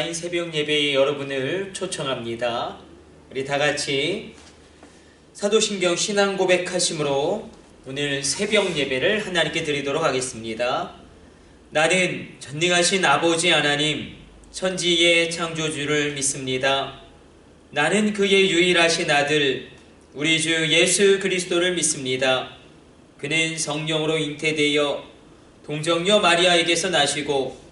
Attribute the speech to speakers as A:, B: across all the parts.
A: 온라인 새벽 예배에 여러분을 초청합니다. 우리 다 같이 사도신경 신앙 고백하심으로 오늘 새벽 예배를 하나님께 드리도록 하겠습니다. 나는 전능하신 아버지 하나님, 천지의 창조주를 믿습니다. 나는 그의 유일하신 아들, 우리 주 예수 그리스도를 믿습니다. 그는 성령으로 잉태되어 동정녀 마리아에게서 나시고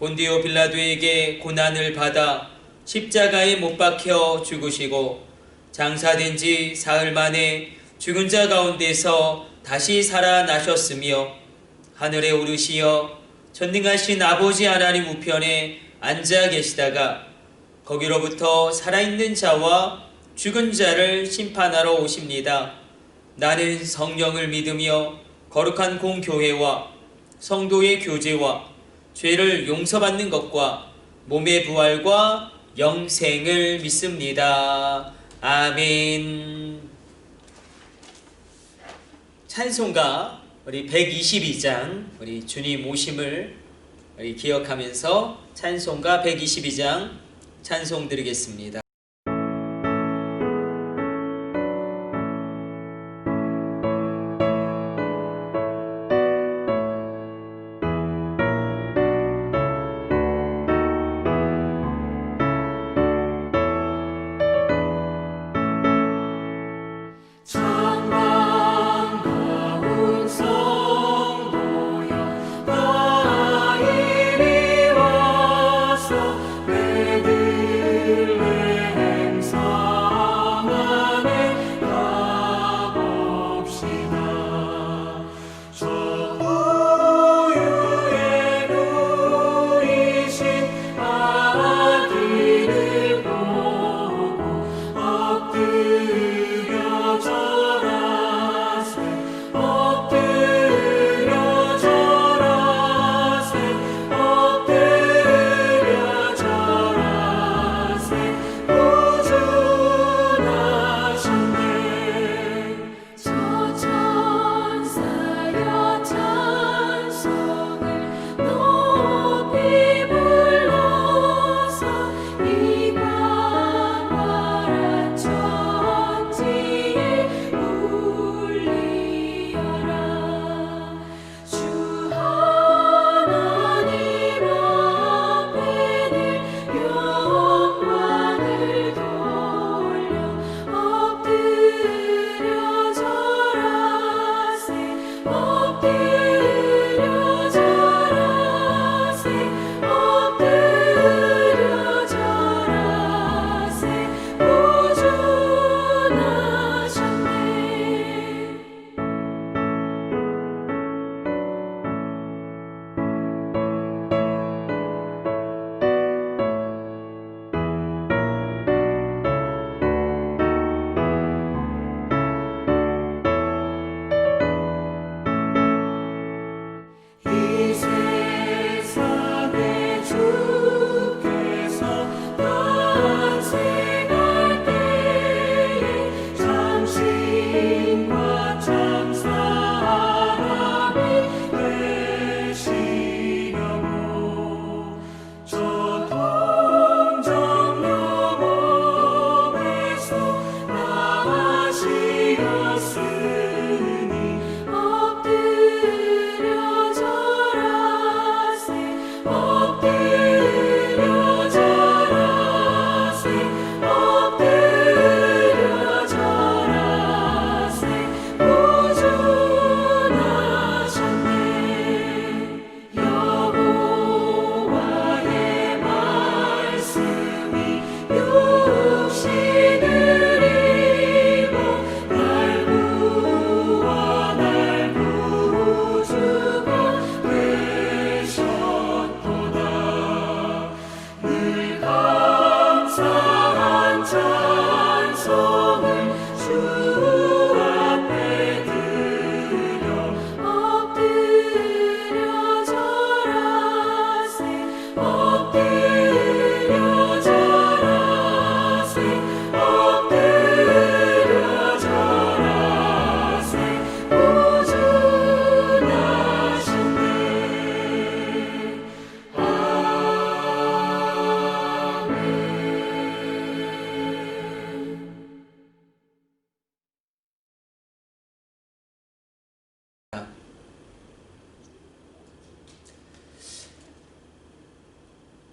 A: 본디오 빌라도에게 고난을 받아 십자가에 못 박혀 죽으시고 장사된 지 사흘 만에 죽은 자 가운데서 다시 살아나셨으며 하늘에 오르시어 전능하신 아버지 하나님 우편에 앉아 계시다가 거기로부터 살아있는 자와 죽은 자를 심판하러 오십니다. 나는 성령을 믿으며 거룩한 공교회와 성도의 교제와 죄를 용서받는 것과 몸의 부활과 영생을 믿습니다. 아멘. 찬송가 우리 122장 우리 주님 오심을 우리 기억하면서 찬송가 122장 찬송 드리겠습니다.
B: 내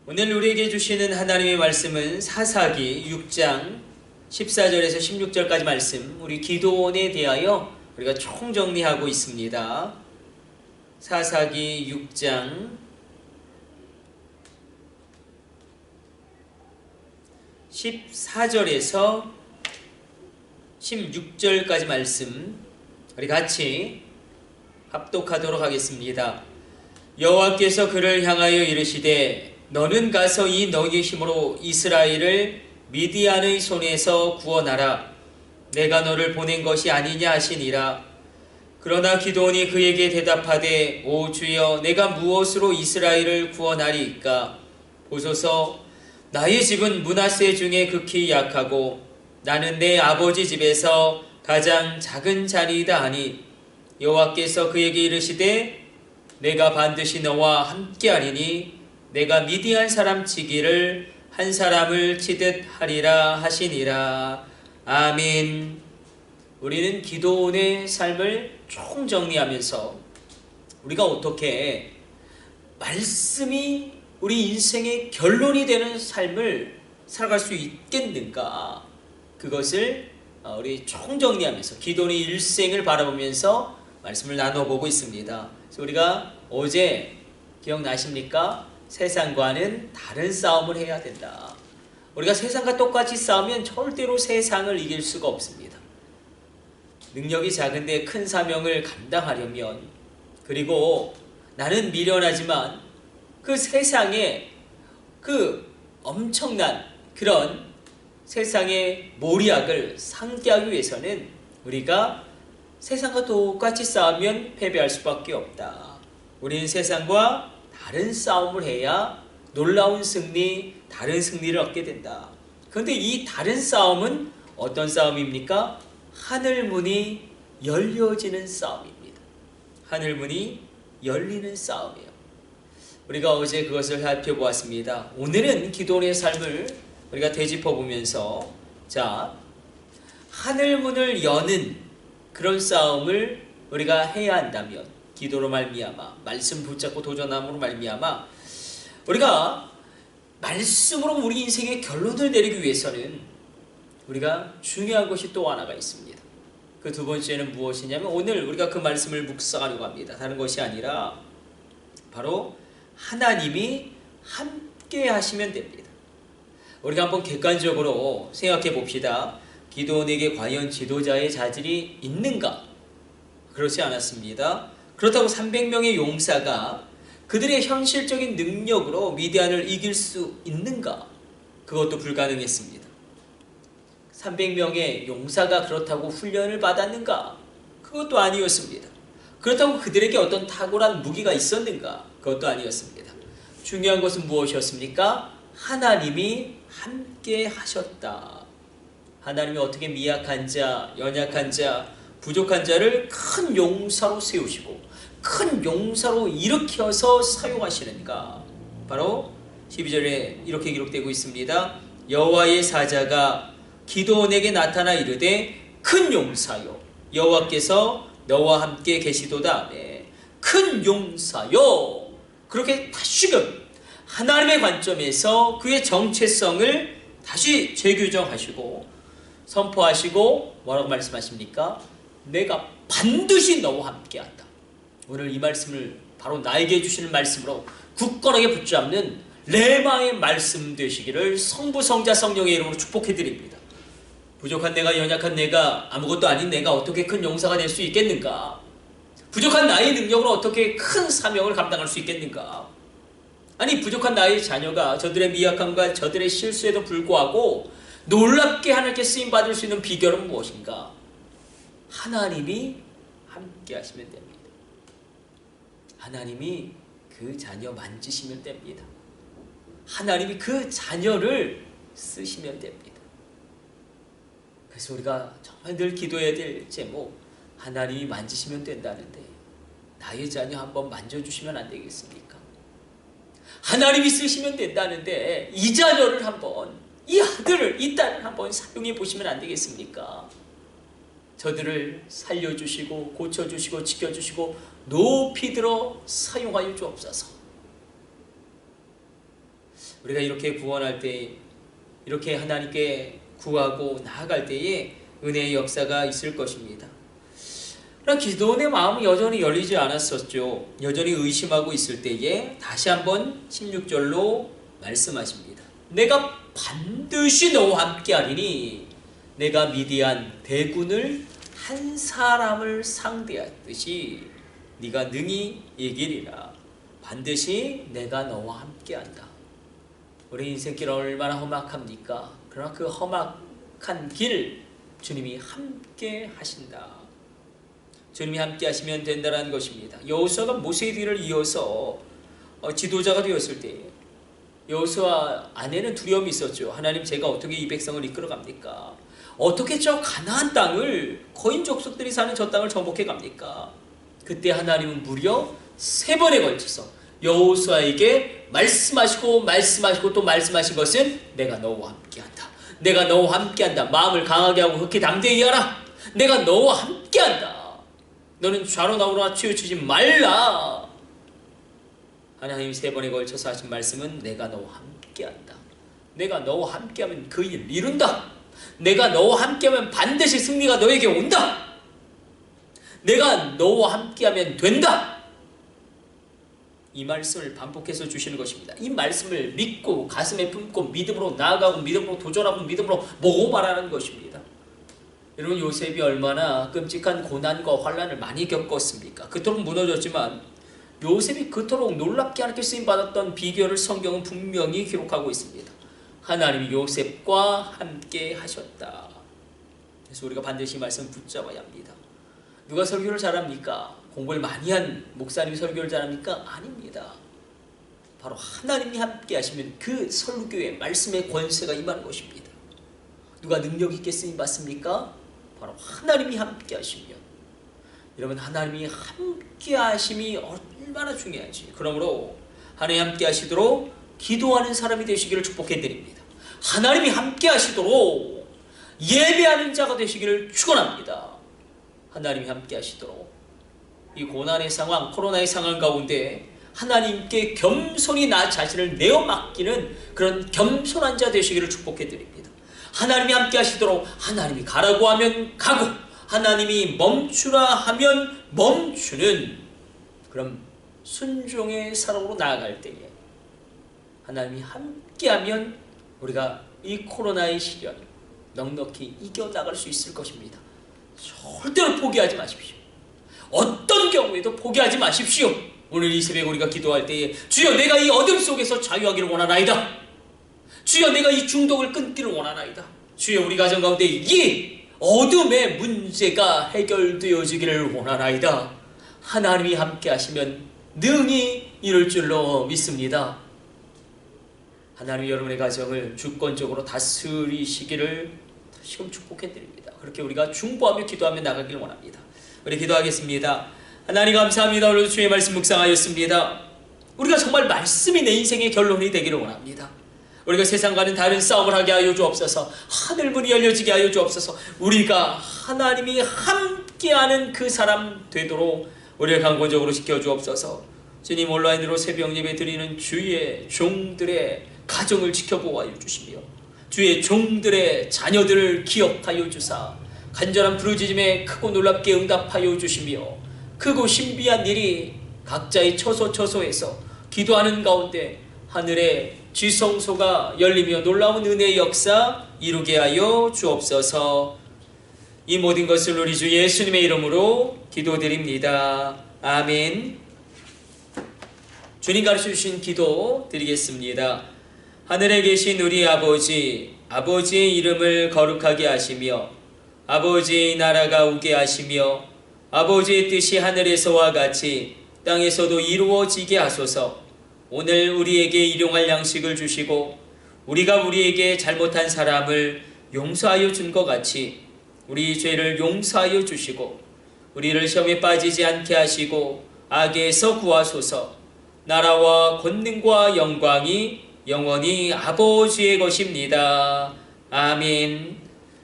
A: 오늘 우리에게 주시는 하나님의 말씀은 사사기 6장 14절에서 16절까지 말씀, 우리 기도원에 대하여 우리가 총정리하고 있습니다. 사사기 6장 14절에서 16절까지 말씀 우리 같이 합독하도록 하겠습니다. 여호와께서 그를 향하여 이르시되 너는 가서 이 너희의 힘으로 이스라엘을 미디안의 손에서 구원하라. 내가 너를 보낸 것이 아니냐 하시니라. 그러나 기드온이 그에게 대답하되 오 주여 내가 무엇으로 이스라엘을 구원하리이까? 보소서 나의 집은 므낫세 중에 극히 약하고 나는 내 아버지 집에서 가장 작은 자리이다 하니 여호와께서 그에게 이르시되 내가 반드시 너와 함께하리니 내가 미디안 사람 치기를 한 사람을 치듯 하리라 하시니라. 아멘. 우리는 기도원의 삶을 총정리하면서 우리가 어떻게 말씀이 우리 인생의 결론이 되는 삶을 살아갈 수 있겠는가, 그것을 우리 총정리하면서 기도원의 일생을 바라보면서 말씀을 나눠보고 있습니다. 그래서 우리가 어제 기억나십니까? 세상과는 다른 싸움을 해야 된다. 우리가 세상과 똑같이 싸우면 절대로 세상을 이길 수가 없습니다. 능력이 작은데 큰 사명을 감당하려면, 그리고 나는 미련하지만 그 세상에 그 엄청난 그런 세상의 모략을 상대하기 위해서는 우리가 세상과 똑같이 싸우면 패배할 수밖에 없다. 우리는 세상과 다른 싸움을 해야 놀라운 승리, 다른 승리를 얻게 된다. 그런데 이 다른 싸움은 어떤 싸움입니까? 하늘문이 열려지는 싸움입니다. 하늘문이 열리는 싸움이에요. 우리가 어제 그것을 살펴보았습니다. 오늘은 기도원의 삶을 우리가 되짚어보면서, 자, 하늘문을 여는 그런 싸움을 우리가 해야 한다면, 기도로 말미암아, 말씀 붙잡고 도전함으로 말미암아, 우리가 말씀으로 우리 인생의 결론을 내리기 위해서는 우리가 중요한 것이 또 하나가 있습니다. 그 두 번째는 무엇이냐면, 오늘 우리가 그 말씀을 묵상하려고 합니다. 다른 것이 아니라 바로 하나님이 함께 하시면 됩니다. 우리가 한번 객관적으로 생각해 봅시다. 기도원에게 과연 지도자의 자질이 있는가? 그렇지 않았습니다. 그렇다고 300명의 용사가 그들의 현실적인 능력으로 미디안을 이길 수 있는가? 그것도 불가능했습니다. 300명의 용사가 그렇다고 훈련을 받았는가? 그것도 아니었습니다. 그렇다고 그들에게 어떤 탁월한 무기가 있었는가? 그것도 아니었습니다. 중요한 것은 무엇이었습니까? 하나님이 함께 하셨다. 하나님이 어떻게 미약한 자, 연약한 자, 부족한 자를 큰 용사로 세우시고 큰 용사로 일으켜서 사용하시는가? 바로 12절에 이렇게 기록되고 있습니다. 여호와의 사자가 기드온에게 나타나 이르되 큰 용사요 여호와께서 너와 함께 계시도다. 네. 큰 용사요. 그렇게 다시금 하나님의 관점에서 그의 정체성을 다시 재규정하시고 선포하시고 뭐라고 말씀하십니까? 내가 반드시 너와 함께한다. 오늘 이 말씀을 바로 나에게 주시는 말씀으로 굳건하게 붙잡는 레마의 말씀 되시기를 성부, 성자, 성령의 이름으로 축복해 드립니다. 부족한 내가, 연약한 내가, 아무것도 아닌 내가 어떻게 큰 용사가 될 수 있겠는가? 부족한 나의 능력으로 어떻게 큰 사명을 감당할 수 있겠는가? 아니, 부족한 나의 자녀가 저들의 미약함과 저들의 실수에도 불구하고 놀랍게 하나님께 쓰임받을 수 있는 비결은 무엇인가? 하나님이 함께 하시면 됩니다. 하나님이 그 자녀 만지시면 됩니다. 하나님이 그 자녀를 쓰시면 됩니다. 그래서 우리가 정말 늘 기도해야 될 제목, 하나님이 만지시면 된다는데 나의 자녀 한번 만져주시면 안 되겠습니까? 하나님이 쓰시면 된다는데 이 자녀를 한번, 이 아들을, 이 딸을 한번 사용해 보시면 안 되겠습니까? 저들을 살려주시고 고쳐주시고 지켜주시고 높이 들어 사용하여 주옵소서. 우리가 이렇게 구원할 때, 이렇게 하나님께 구하고 나아갈 때에 은혜의 역사가 있을 것입니다. 그러나 기도원의 마음은 여전히 열리지 않았었죠. 여전히 의심하고 있을 때에 다시 한번 16절로 말씀하십니다. 내가 반드시 너와 함께 하리니 내가 미디안 대군을 한 사람을 상대하듯이 네가 능히 이기리라. 반드시 내가 너와 함께 한다. 우리 인생길 얼마나 험악합니까? 그러나 그 험악한 길 주님이 함께 하신다. 주님이 함께 하시면 된다는 것입니다. 여호수아가 모세의 뒤를 이어서 지도자가 되었을 때 여호수아 안에는 두려움이 있었죠. 하나님, 제가 어떻게 이 백성을 이끌어 갑니까? 어떻게 저 가나안 땅을, 거인 족속들이 사는 저 땅을 정복해 갑니까? 그때 하나님은 무려 3번에 걸쳐서 여호수아에게 말씀하시고 또 말씀하신 것은 내가 너와 함께한다. 내가 너와 함께한다. 마음을 강하게 하고 흑히 담대히 하라. 내가 너와 함께한다. 너는 좌로 나오나 치우치지 말라. 하나님이 3번에 걸쳐서 하신 말씀은 내가 너와 함께한다. 내가 너와 함께하면 그 일을 이룬다. 내가 너와 함께하면 반드시 승리가 너에게 온다. 내가 너와 함께하면 된다. 이 말씀을 반복해서 주시는 것입니다. 이 말씀을 믿고 가슴에 품고 믿음으로 나아가고 믿음으로 도전하고 믿음으로 모험하라는 것입니다. 여러분, 요셉이 얼마나 끔찍한 고난과 환난을 많이 겪었습니까? 그토록 무너졌지만 요셉이 그토록 놀랍게 하나님께 쓰임받았던 비결을 성경은 분명히 기록하고 있습니다. 하나님이 요셉과 함께 하셨다. 그래서 우리가 반드시 이 말씀 붙잡아야 합니다. 누가 설교를 잘합니까? 공부를 많이 한 목사님이 설교를 잘합니까? 아닙니다. 바로 하나님이 함께 하시면 그 설교의 말씀의 권세가 임하는 것입니다. 누가 능력 있게 쓰임받습니까? 바로 하나님이 함께 하시면. 여러분, 하나님이 함께 하심이 얼마나 중요한지. 그러므로 하나님이 함께 하시도록 기도하는 사람이 되시기를 축복해 드립니다. 하나님이 함께 하시도록 예배하는 자가 되시기를 축원합니다. 하나님이 함께 하시도록 이 고난의 상황, 코로나의 상황 가운데 하나님께 겸손히 나 자신을 내어 맡기는 그런 겸손한 자 되시기를 축복해 드립니다. 하나님이 함께 하시도록 하나님이 가라고 하면 가고 하나님이 멈추라 하면 멈추는 그런 순종의 사람으로 나아갈 때에 하나님이 함께하면 우리가 이 코로나의 시련 넉넉히 이겨나갈 수 있을 것입니다. 절대로 포기하지 마십시오. 어떤 경우에도 포기하지 마십시오. 오늘 이 새벽에 우리가 기도할 때에 주여, 내가 이 어둠 속에서 자유하기를 원하나이다. 주여, 내가 이 중독을 끊기를 원하나이다. 주여, 우리 가정 가운데 이 어둠의 문제가 해결되어지기를 원하나이다. 하나님이 함께 하시면 능히 이룰 줄로 믿습니다. 하나님이 여러분의 가정을 주권적으로 다스리시기를 다시금 축복해드립니다. 그렇게 우리가 중보하며 기도하며 나가기를 원합니다. 우리 기도하겠습니다. 하나님 감사합니다. 오늘도 주의 말씀 묵상하였습니다. 우리가 정말 말씀이 내 인생의 결론이 되기를 원합니다. 우리가 세상과는 다른 싸움을 하게 하여 주옵소서. 하늘문이 열려지게 하여 주옵소서. 우리가 하나님이 함께하는 그 사람 되도록 우리를 강권적으로 지켜주옵소서. 주님, 온라인으로 새벽 예배 드리는 주의 종들의 가정을 지켜보아여 주시며 주의 종들의 자녀들을 기억하여 주사 간절한 부르짖음에 크고 놀랍게 응답하여 주시며 크고 신비한 일이 각자의 처소처소에서 기도하는 가운데 하늘의 지성소가 열리며 놀라운 은혜의 역사 이루게 하여 주옵소서. 이 모든 것을 우리 주 예수님의 이름으로 기도드립니다. 아멘. 주님 가르쳐주신 기도 드리겠습니다. 하늘에 계신 우리 아버지, 아버지의 이름을 거룩하게 하시며 아버지의 나라가 오게 하시며 아버지의 뜻이 하늘에서와 같이 땅에서도 이루어지게 하소서. 오늘 우리에게 일용할 양식을 주시고 우리가 우리에게 잘못한 사람을 용서하여 준 것 같이 우리 죄를 용서하여 주시고 우리를 시험에 빠지지 않게 하시고 악에서 구하소서. 나라와 권능과 영광이 영원히 아버지의 것입니다. 아멘.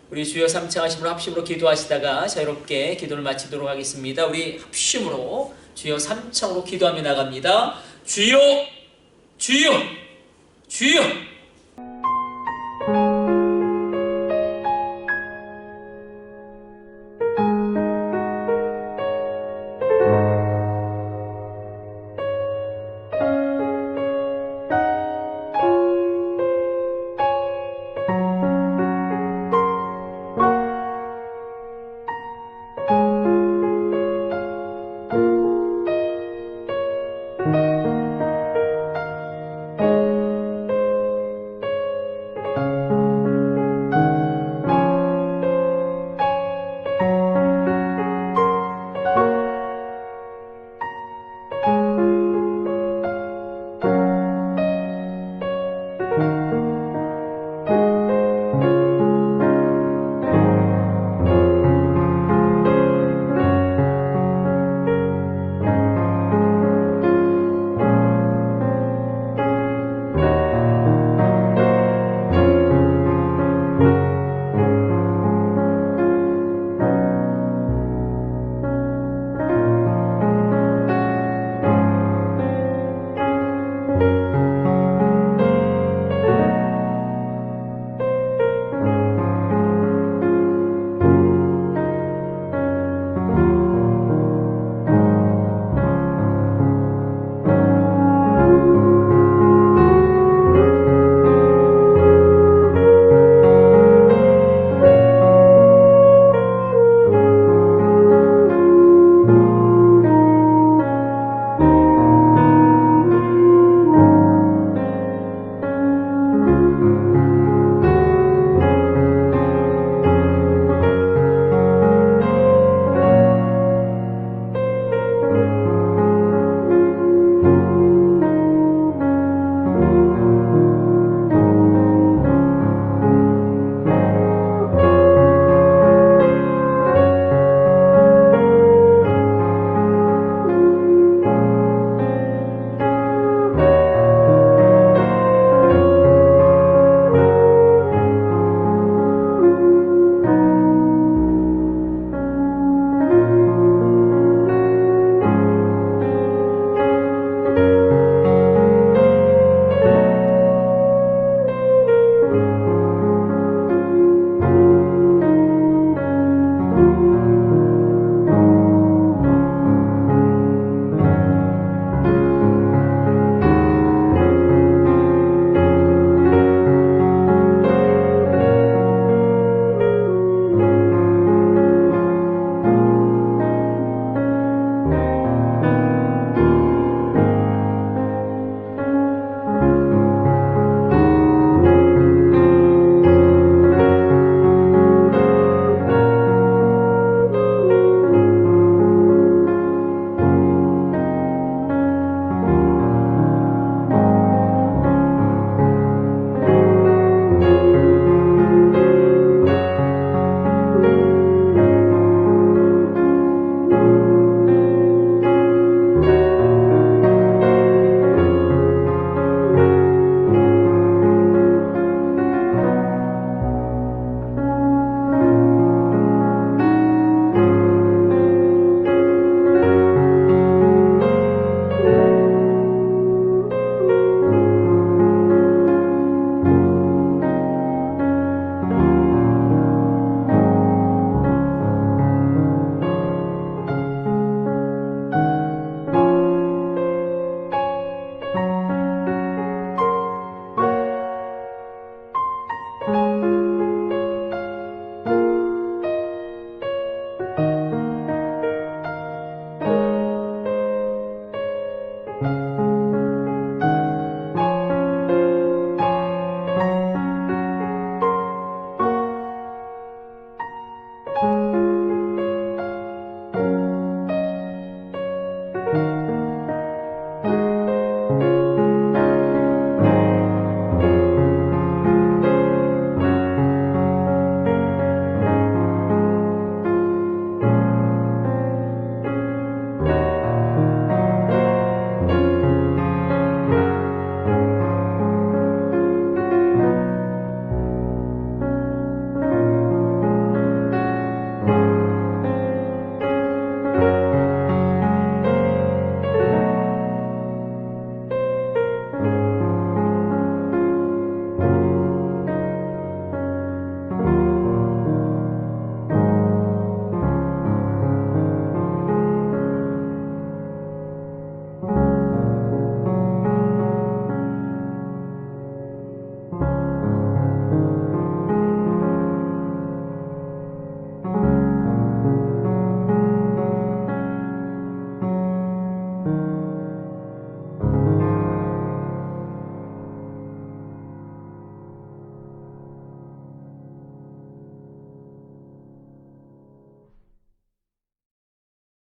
A: 우리 주여 삼창하심으로 합심으로 기도하시다가 자유롭게 기도를 마치도록 하겠습니다. 우리 합심으로 주여 삼창으로 기도하며 나갑니다. 주여, 주여, 주여